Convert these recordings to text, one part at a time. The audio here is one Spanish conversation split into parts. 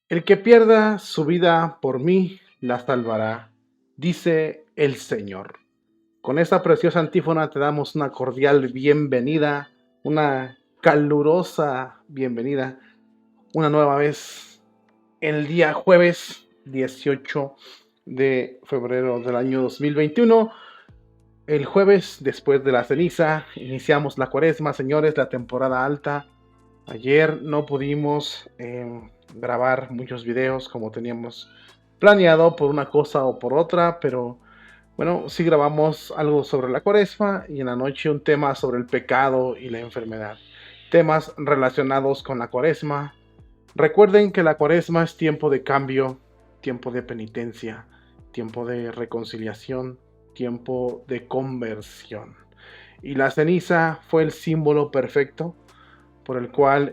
El que pierda su vida por mí, la salvará, dice el Señor. Con esta preciosa antífona te damos una cordial bienvenida, una calurosa bienvenida, una nueva vez, el día jueves 18 de febrero del año 2021. El jueves, después de la ceniza, iniciamos la cuaresma, señores, la temporada alta. Ayer no pudimos grabar muchos videos como teníamos planeado por una cosa o por otra, pero bueno, sí grabamos algo sobre la cuaresma y en la noche un tema sobre el pecado y la enfermedad. Temas relacionados con la cuaresma. Recuerden que la cuaresma es tiempo de cambio, tiempo de penitencia, tiempo de reconciliación, tiempo de conversión. Y la ceniza fue el símbolo perfecto por el cual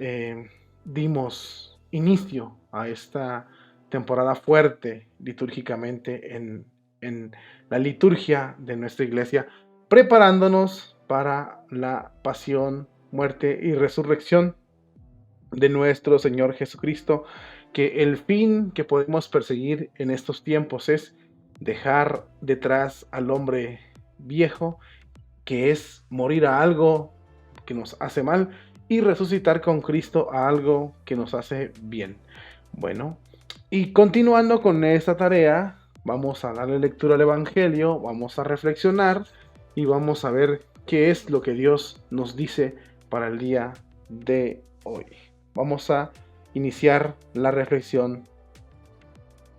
dimos inicio a esta temporada fuerte litúrgicamente en la liturgia de nuestra iglesia, preparándonos para la pasión, muerte y resurrección de nuestro Señor Jesucristo, que el fin que podemos perseguir en estos tiempos es dejar detrás al hombre viejo, que es morir a algo que nos hace mal y resucitar con Cristo a algo que nos hace bien. Bueno, y continuando con esta tarea, vamos a darle lectura al Evangelio, vamos a reflexionar y vamos a ver qué es lo que Dios nos dice para el día de hoy. Vamos a iniciar la reflexión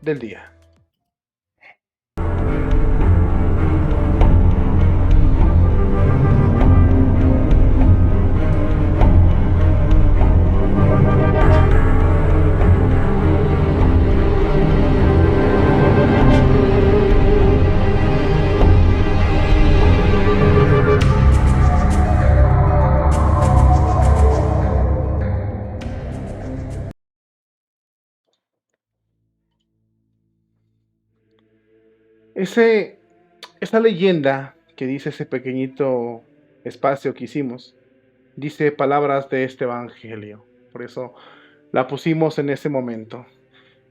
del día. Esa leyenda que dice ese pequeñito espacio que hicimos, dice palabras de este evangelio. Por eso la pusimos en ese momento.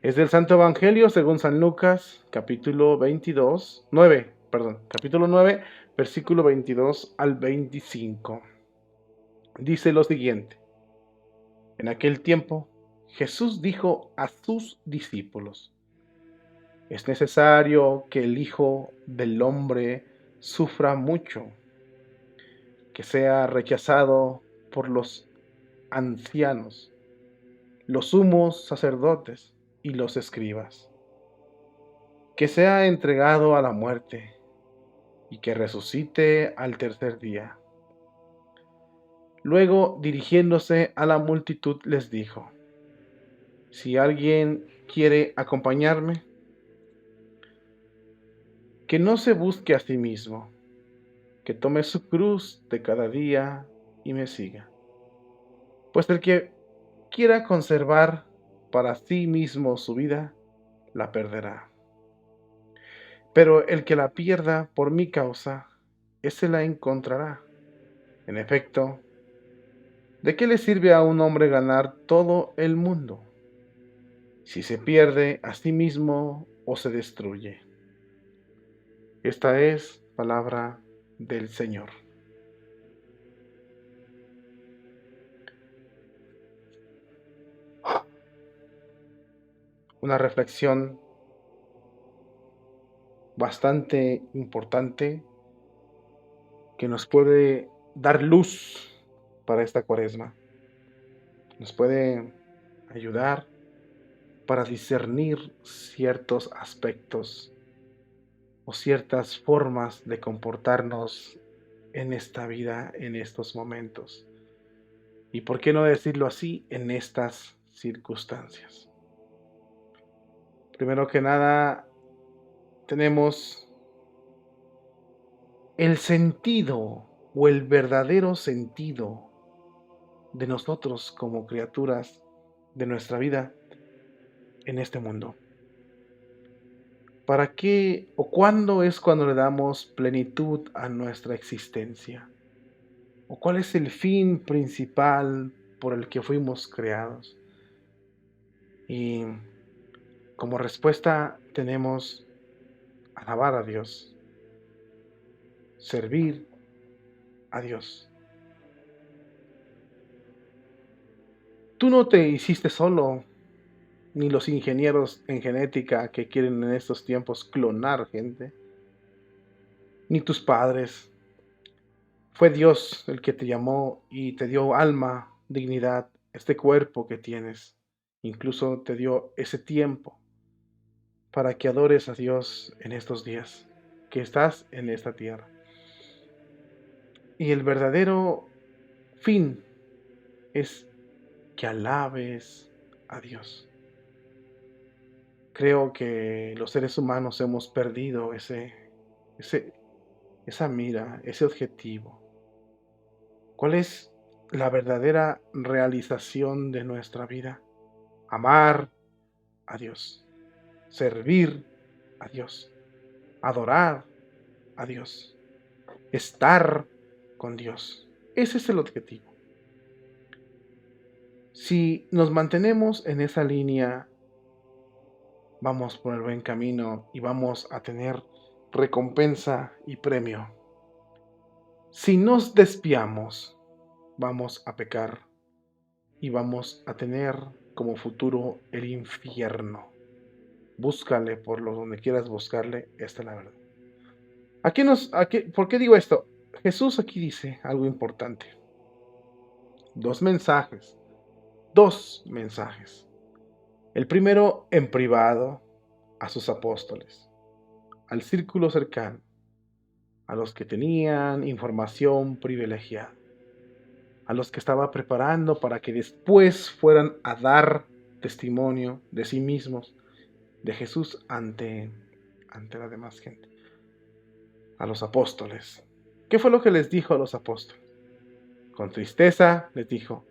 Es del Santo Evangelio según San Lucas, capítulo 9, versículo 22 al 25. Dice lo siguiente: En aquel tiempo, Jesús dijo a sus discípulos: Es necesario que el Hijo del Hombre sufra mucho, que sea rechazado por los ancianos, los sumos sacerdotes y los escribas, que sea entregado a la muerte y que resucite al tercer día. Luego, dirigiéndose a la multitud, les dijo: Si alguien quiere acompañarme, que no se busque a sí mismo, que tome su cruz de cada día y me siga. Pues el que quiera conservar para sí mismo su vida, la perderá. Pero el que la pierda por mi causa, ese la encontrará. En efecto, ¿de qué le sirve a un hombre ganar todo el mundo si se pierde a sí mismo o se destruye? Esta es palabra del Señor. Una reflexión bastante importante que nos puede dar luz para esta cuaresma. Nos puede ayudar para discernir ciertos aspectos o ciertas formas de comportarnos en esta vida, en estos momentos. Y por qué no decirlo así, en estas circunstancias. Primero que nada, tenemos el sentido o el verdadero sentido de nosotros como criaturas de nuestra vida en este mundo. ¿Para qué o cuándo es cuando le damos plenitud a nuestra existencia? ¿O cuál es el fin principal por el que fuimos creados? Y como respuesta tenemos alabar a Dios, servir a Dios. Tú no te hiciste solo, ni los ingenieros en genética que quieren en estos tiempos clonar gente, ni tus padres. Fue Dios el que te llamó y te dio alma, dignidad, este cuerpo que tienes. Incluso te dio ese tiempo para que adores a Dios en estos días, que estás en esta tierra. Y el verdadero fin es que alabes a Dios. Creo que los seres humanos hemos perdido ese, esa mira, ese objetivo. ¿Cuál es la verdadera realización de nuestra vida? Amar a Dios, servir a Dios, adorar a Dios, estar con Dios. Ese es el objetivo. Si nos mantenemos en esa línea, vamos por el buen camino y vamos a tener recompensa y premio. Si nos desviamos, vamos a pecar y vamos a tener como futuro el infierno. Búscale por lo donde quieras buscarle, esta es la verdad. ¿Por qué digo esto? Jesús aquí dice algo importante. Dos mensajes. Dos mensajes. El primero en privado a sus apóstoles, al círculo cercano, a los que tenían información privilegiada, a los que estaba preparando para que después fueran a dar testimonio de sí mismos, de Jesús ante la demás gente. A los apóstoles. ¿Qué fue lo que les dijo a los apóstoles? Con tristeza les dijo,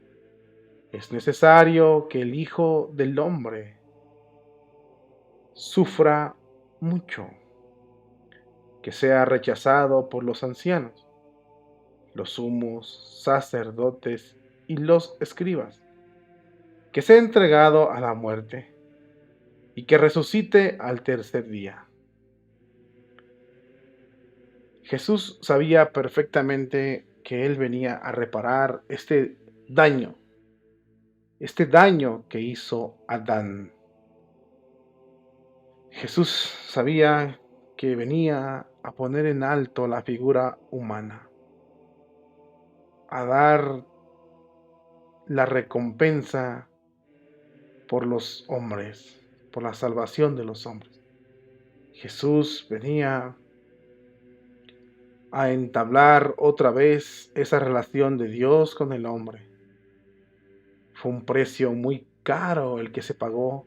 es necesario que el Hijo del Hombre sufra mucho, que sea rechazado por los ancianos, los sumos sacerdotes y los escribas, que sea entregado a la muerte y que resucite al tercer día. Jesús sabía perfectamente que Él venía a reparar este daño que hizo Adán. Jesús sabía que venía a poner en alto la figura humana, a dar la recompensa por los hombres, por la salvación de los hombres. Jesús venía a entablar otra vez esa relación de Dios con el hombre. Fue un precio muy caro el que se pagó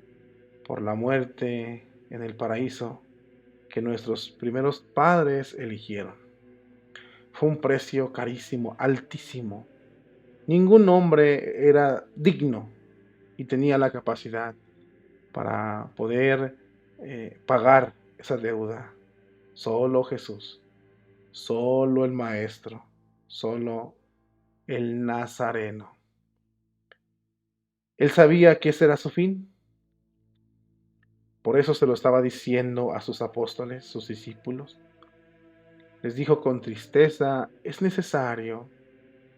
por la muerte en el paraíso que nuestros primeros padres eligieron. Fue un precio carísimo, altísimo. Ningún hombre era digno y tenía la capacidad para poder pagar esa deuda. Solo Jesús, solo el Maestro, solo el Nazareno. Él sabía que ese era su fin. Por eso se lo estaba diciendo a sus apóstoles, sus discípulos. Les dijo con tristeza, es necesario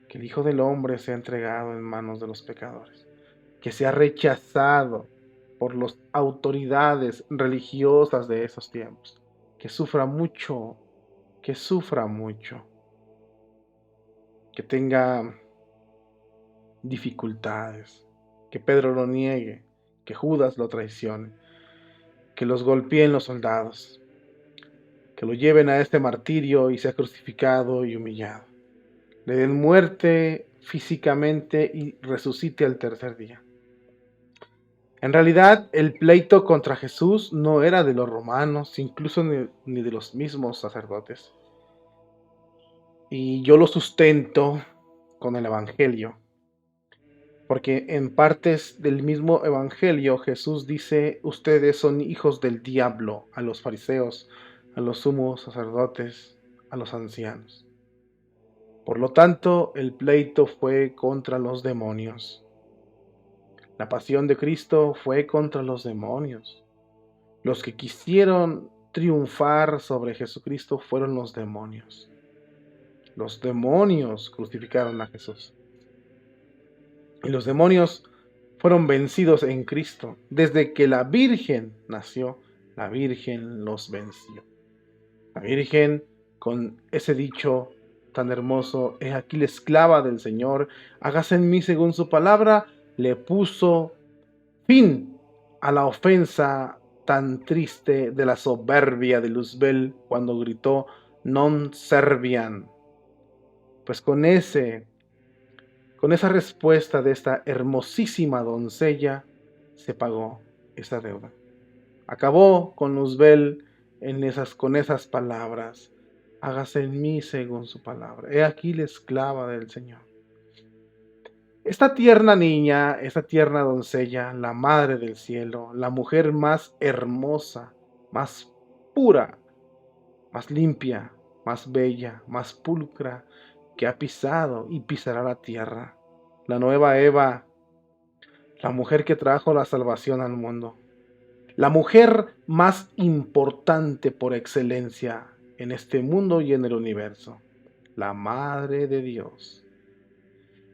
que el Hijo del Hombre sea entregado en manos de los pecadores, que sea rechazado por las autoridades religiosas de esos tiempos, que sufra mucho, que tenga dificultades, que Pedro lo niegue, que Judas lo traicione, que los golpeen los soldados. que lo lleven a este martirio y sea crucificado y humillado. Le den muerte físicamente y resucite al tercer día. En realidad, el pleito contra Jesús no era de los romanos, incluso ni de los mismos sacerdotes. Y yo lo sustento con el Evangelio, porque en partes del mismo Evangelio Jesús dice, ustedes son hijos del diablo, a los fariseos, a los sumos sacerdotes, a los ancianos. Por lo tanto, el pleito fue contra los demonios. La pasión de Cristo fue contra los demonios. Los que quisieron triunfar sobre Jesucristo fueron los demonios. Los demonios crucificaron a Jesús. Y los demonios fueron vencidos en Cristo. Desde que la Virgen nació, la Virgen los venció. La Virgen, con ese dicho tan hermoso, he aquí la esclava del Señor, hágase en mí según su palabra, le puso fin a la ofensa tan triste de la soberbia de Luzbel cuando gritó non serviam. Pues con esa respuesta de esta hermosísima doncella se pagó esa deuda. Acabó con Luzbel con esas palabras. Hágase en mí según su palabra. He aquí la esclava del Señor. Esta tierna niña, esta tierna doncella, la madre del cielo, la mujer más hermosa, más pura, más limpia, más bella, más pulcra que ha pisado y pisará la tierra. La nueva Eva, la mujer que trajo la salvación al mundo. La mujer más importante por excelencia en este mundo y en el universo. La Madre de Dios.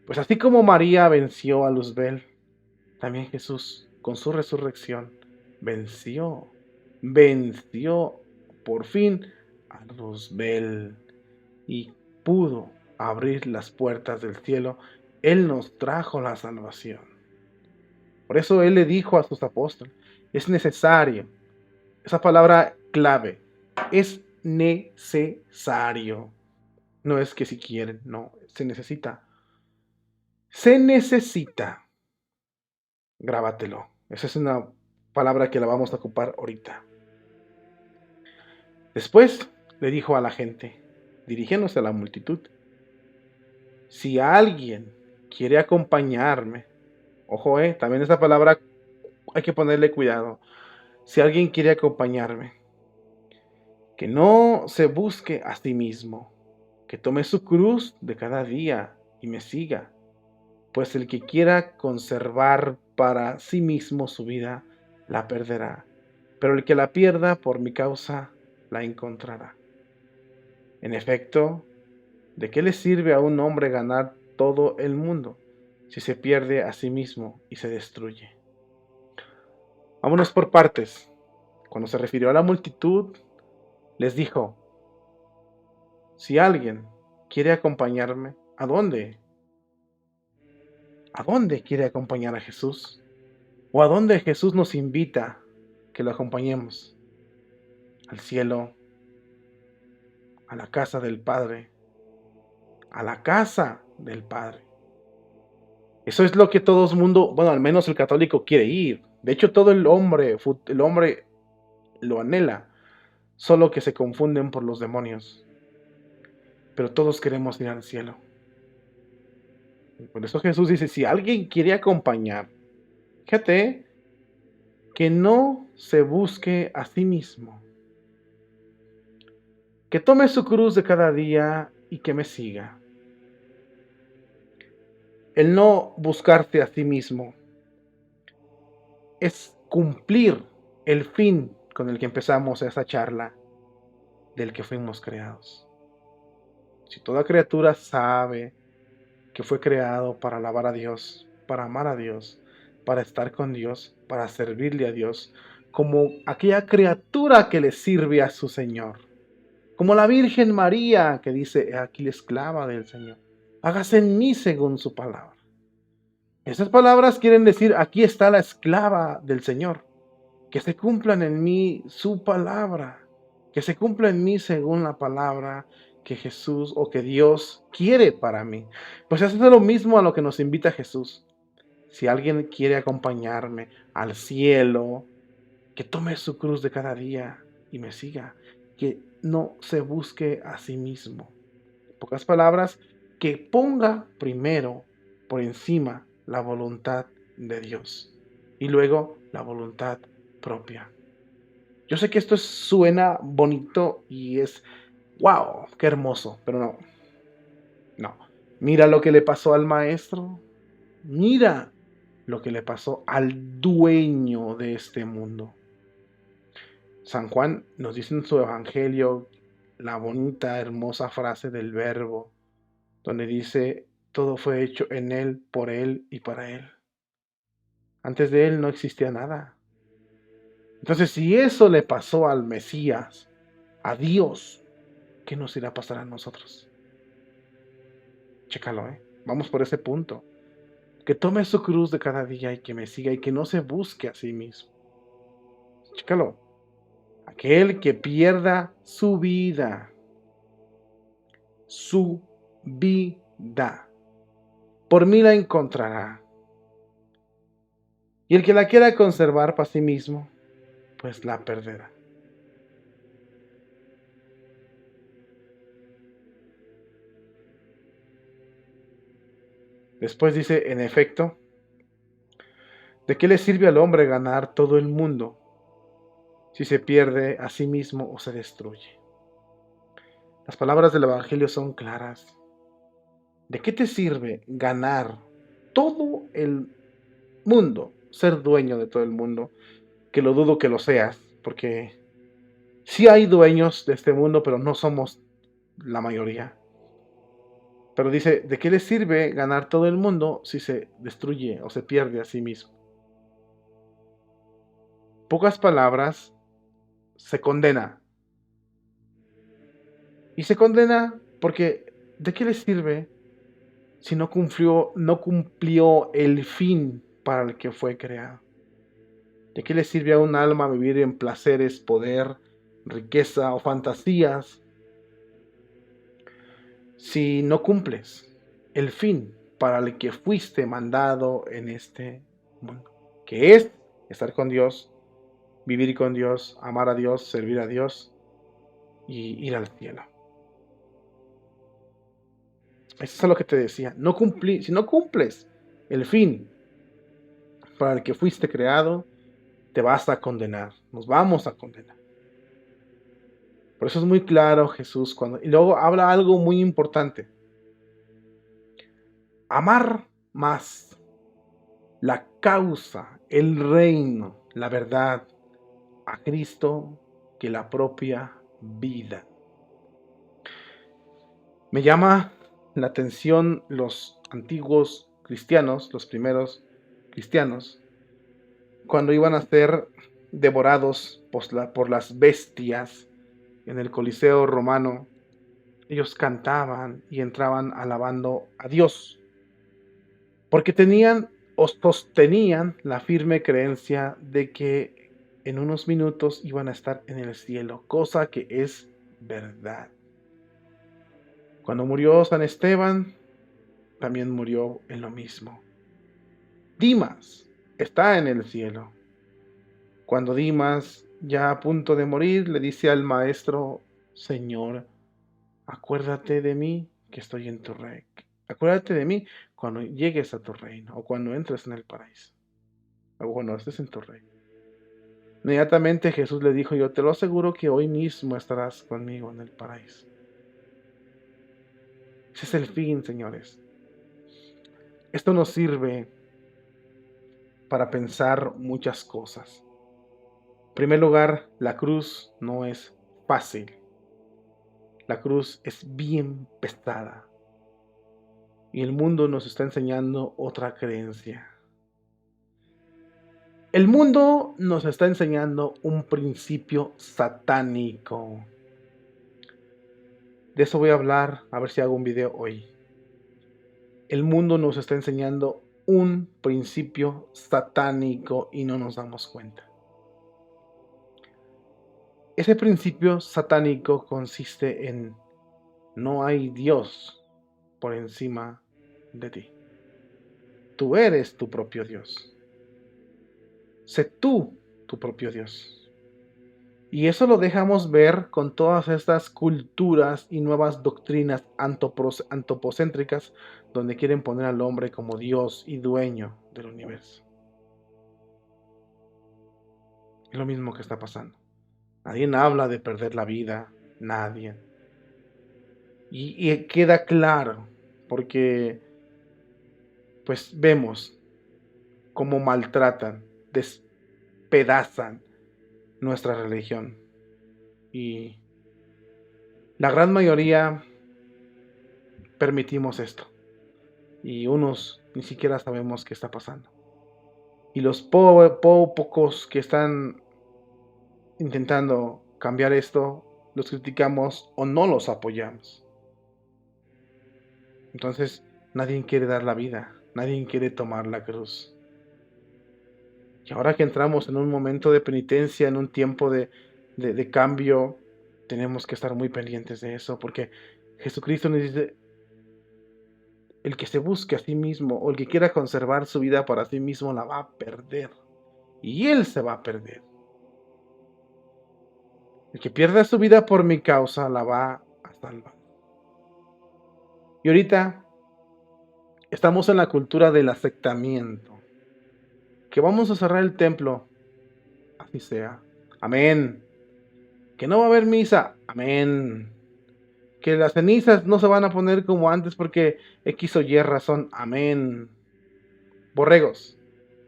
Pues así como María venció a Luzbel, también Jesús, con su resurrección, venció por fin a Luzbel y pudo abrir las puertas del cielo. Él nos trajo la salvación. Por eso Él le dijo a sus apóstoles, es necesario, esa palabra clave, es necesario. No es que si quieren, no, se necesita. Se necesita. Grábatelo. Esa es una palabra que la vamos a ocupar ahorita. Después le dijo a la gente, dirigiéndose a la multitud, si alguien quiere acompañarme, ojo, también esa palabra hay que ponerle cuidado. Si alguien quiere acompañarme, que no se busque a sí mismo, que tome su cruz de cada día y me siga. Pues el que quiera conservar para sí mismo su vida, la perderá. Pero el que la pierda por mi causa, la encontrará. En efecto, ¿de qué le sirve a un hombre ganar todo el mundo si se pierde a sí mismo y se destruye? Vámonos por partes. Cuando se refirió a la multitud, les dijo, si alguien quiere acompañarme, ¿a dónde? ¿A dónde quiere acompañar a Jesús? ¿O a dónde Jesús nos invita que lo acompañemos? Al cielo, a la casa del Padre, a la casa del Padre. Eso es lo que todo el mundo, bueno, al menos el católico quiere ir. De hecho, todo el hombre lo anhela, solo que se confunden por los demonios. Pero todos queremos ir al cielo. Y por eso Jesús dice, si alguien quiere acompañar, fíjate, que no se busque a sí mismo, que tome su cruz de cada día y que me siga. El no buscarse a sí mismo es cumplir el fin con el que empezamos esa charla, del que fuimos creados. Si toda criatura sabe que fue creado para alabar a Dios, para amar a Dios, para estar con Dios, para servirle a Dios, como aquella criatura que le sirve a su Señor, como la Virgen María que dice, aquí la esclava del Señor, hágase en mí según su palabra. Esas palabras quieren decir, aquí está la esclava del Señor, que se cumplan en mí su palabra, que se cumpla en mí según la palabra que Jesús o que Dios quiere para mí. Pues eso es lo mismo a lo que nos invita Jesús. Si alguien quiere acompañarme al cielo, que tome su cruz de cada día y me siga, que no se busque a sí mismo. En pocas palabras, que ponga primero por encima la voluntad de Dios y luego la voluntad propia. Yo sé que esto suena bonito y es, wow, qué hermoso, pero no, no. Mira lo que le pasó al maestro, mira lo que le pasó al dueño de este mundo. San Juan nos dice en su evangelio la bonita, hermosa frase del verbo, donde dice, todo fue hecho en él, por él y para él. Antes de él no existía nada. Entonces, si eso le pasó al Mesías, a Dios, ¿qué nos irá a pasar a nosotros? Chécalo, ¿eh? Vamos por ese punto. Que tome su cruz de cada día y que me siga y que no se busque a sí mismo. Chécalo. Aquel que pierda su vida, por mí la encontrará. Y el que la quiera conservar para sí mismo, pues la perderá. Después dice, en efecto, ¿de qué le sirve al hombre ganar todo el mundo si se pierde a sí mismo o se destruye? Las palabras del Evangelio son claras. ¿De qué te sirve ganar todo el mundo, ser dueño de todo el mundo? Que lo dudo que lo seas, porque sí hay dueños de este mundo, pero no somos la mayoría. Pero dice, ¿de qué le sirve ganar todo el mundo si se destruye o se pierde a sí mismo? Pocas palabras, se condena. Y se condena porque ¿de qué le sirve si no cumplió el fin para el que fue creado? ¿De qué le sirve a un alma vivir en placeres, poder, riqueza o fantasías si no cumples el fin para el que fuiste mandado en este mundo? Que es estar con Dios, vivir con Dios, amar a Dios, servir a Dios y ir al cielo. Eso es lo que te decía. Si no cumples el fin para el que fuiste creado, te vas a condenar. Nos vamos a condenar. Por eso es muy claro Jesús y luego habla algo muy importante. Amar más la causa, el reino, la verdad a Cristo que la propia vida. Me llama la atención los antiguos cristianos, los primeros cristianos, cuando iban a ser devorados por las bestias en el Coliseo romano. Ellos cantaban y entraban alabando a Dios, porque tenían o sostenían la firme creencia de que en unos minutos iban a estar en el cielo, cosa que es verdad. Cuando murió San Esteban, también murió en lo mismo. Dimas está en el cielo. Cuando Dimas, ya a punto de morir, le dice al maestro, Señor, acuérdate de mí que estoy en tu reino. Acuérdate de mí cuando llegues a tu reino o cuando entres en el paraíso. O cuando estés en tu reino. Inmediatamente Jesús le dijo, yo te lo aseguro que hoy mismo estarás conmigo en el paraíso. Ese es el fin, señores. Esto nos sirve para pensar muchas cosas. En primer lugar, la cruz no es fácil. La cruz es bien pesada. Y el mundo nos está enseñando otra creencia. El mundo nos está enseñando un principio satánico. De eso voy a hablar, a ver si hago un video hoy. El mundo nos está enseñando un principio satánico y no nos damos cuenta. Ese principio satánico consiste en: no hay Dios por encima de ti. Tú eres tu propio Dios. Sé tú tu propio Dios. Y eso lo dejamos ver con todas estas culturas y nuevas doctrinas antropocéntricas, donde quieren poner al hombre como Dios y dueño del universo. Es lo mismo que está pasando. Nadie habla de perder la vida, nadie. Y queda claro, porque pues vemos cómo maltratan, despedazan nuestra religión. Y la gran mayoría permitimos esto. Y unos ni siquiera sabemos qué está pasando. Y los pocos que están intentando cambiar esto, los criticamos o no los apoyamos. Entonces, nadie quiere dar la vida, nadie quiere tomar la cruz. Y ahora que entramos en un momento de penitencia, en un tiempo de cambio, tenemos que estar muy pendientes de eso, porque Jesucristo nos dice: el que se busque a sí mismo o el que quiera conservar su vida para sí mismo la va a perder. Y él se va a perder. El que pierda su vida por mi causa la va a salvar. Y ahorita estamos en la cultura del aceptamiento. Que vamos a cerrar el templo. Así sea. Amén. Que no va a haber misa. Amén. Que las cenizas no se van a poner como antes porque X o Y razón. Amén. Borregos.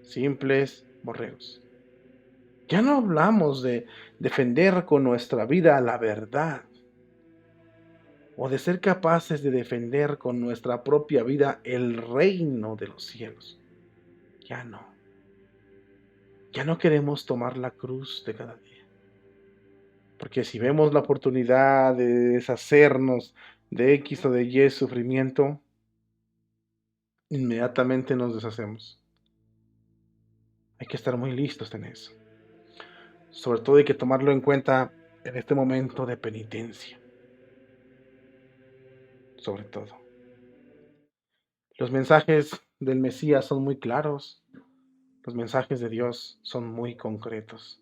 Simples borregos. Ya no hablamos de defender con nuestra vida la verdad, o de ser capaces de defender con nuestra propia vida el reino de los cielos. Ya no. Ya no queremos tomar la cruz de cada día. Porque si vemos la oportunidad de deshacernos de X o de Y sufrimiento, inmediatamente nos deshacemos. Hay que estar muy listos en eso. Sobre todo hay que tomarlo en cuenta en este momento de penitencia. Sobre todo. Los mensajes del Mesías son muy claros. Los mensajes de Dios son muy concretos.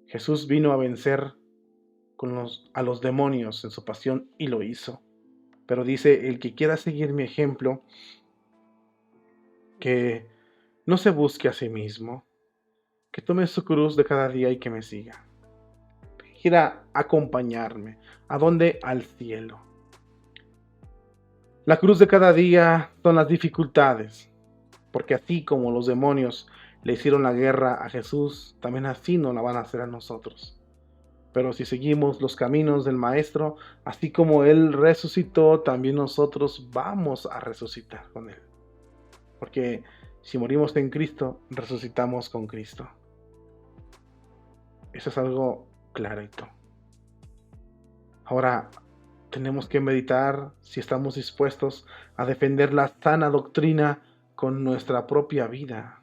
Jesús vino a vencer a los demonios en su pasión y lo hizo. Pero dice: el que quiera seguir mi ejemplo, que no se busque a sí mismo, que tome su cruz de cada día y que me siga. Que quiera acompañarme. ¿A dónde? Al cielo. La cruz de cada día son las dificultades, porque así como los demonios le hicieron la guerra a Jesús, también así nos la van a hacer a nosotros. Pero si seguimos los caminos del Maestro, así como Él resucitó, también nosotros vamos a resucitar con Él. Porque si morimos en Cristo, resucitamos con Cristo. Eso es algo clarito. Ahora, tenemos que meditar si estamos dispuestos a defender la sana doctrina con nuestra propia vida.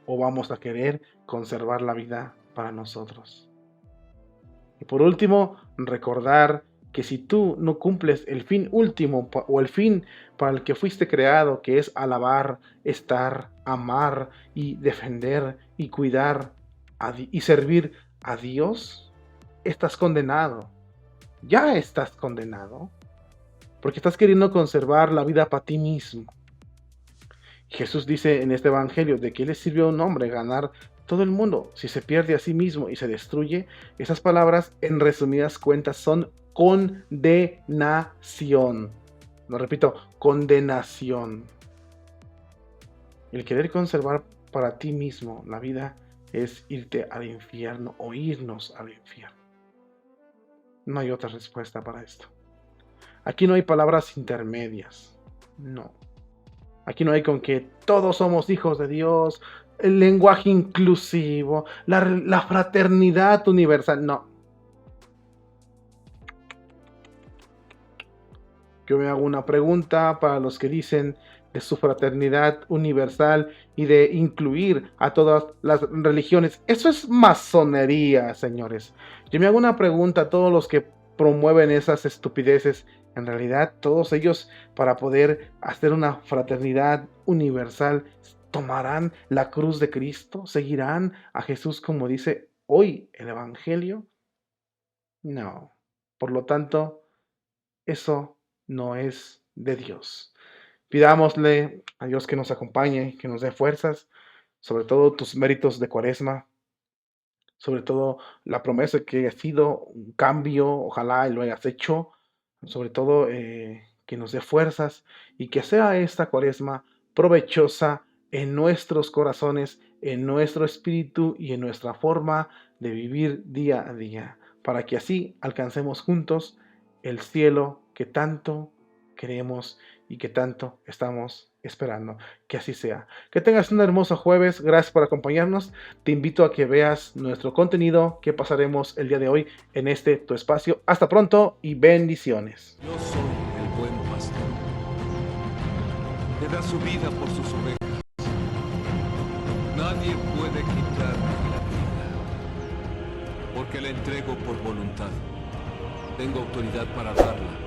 O vamos a querer conservar la vida para nosotros. Y por último, recordar que si tú no cumples el fin último o el fin para el que fuiste creado, que es alabar, estar, amar y defender y cuidar y servir a Dios, estás condenado. Ya estás condenado. Porque estás queriendo conservar la vida para ti mismo. Jesús dice en este evangelio: ¿de qué le sirvió a un hombre ganar todo el mundo si se pierde a sí mismo y se destruye? Esas palabras, en resumidas cuentas, son condenación. Lo repito, condenación. El querer conservar para ti mismo la vida es irte al infierno o irnos al infierno. No hay otra respuesta para esto. Aquí no hay palabras intermedias. No. Aquí no hay con que todos somos hijos de Dios, el lenguaje inclusivo, la fraternidad universal. No. Yo me hago una pregunta para los que dicen de su fraternidad universal y de incluir a todas las religiones. Eso es masonería, señores. Yo me hago una pregunta a todos los que promueven esas estupideces. En realidad, todos ellos, para poder hacer una fraternidad universal, tomarán la cruz de Cristo, seguirán a Jesús como dice hoy el Evangelio. No. Por lo tanto, eso no es de Dios. Pidámosle a Dios que nos acompañe, que nos dé fuerzas, sobre todo tus méritos de Cuaresma, sobre todo la promesa que ha sido un cambio, ojalá lo hayas hecho, sobre todo que nos dé fuerzas y que sea esta Cuaresma provechosa en nuestros corazones, en nuestro espíritu y en nuestra forma de vivir día a día, para que así alcancemos juntos el cielo que tanto queremos y que tanto estamos esperando. Que así sea. Que tengas un hermoso jueves. Gracias por acompañarnos. Te invito a que veas nuestro contenido que pasaremos el día de hoy en este tu espacio. Hasta pronto y bendiciones. Yo soy el buen pastor, que da su vida por sus ovejas. Nadie puede quitarme la vida, porque la entrego por voluntad. Tengo autoridad para darla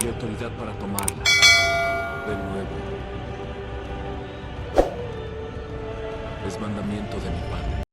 y autoridad para tomarla de nuevo. Es mandamiento de mi Padre.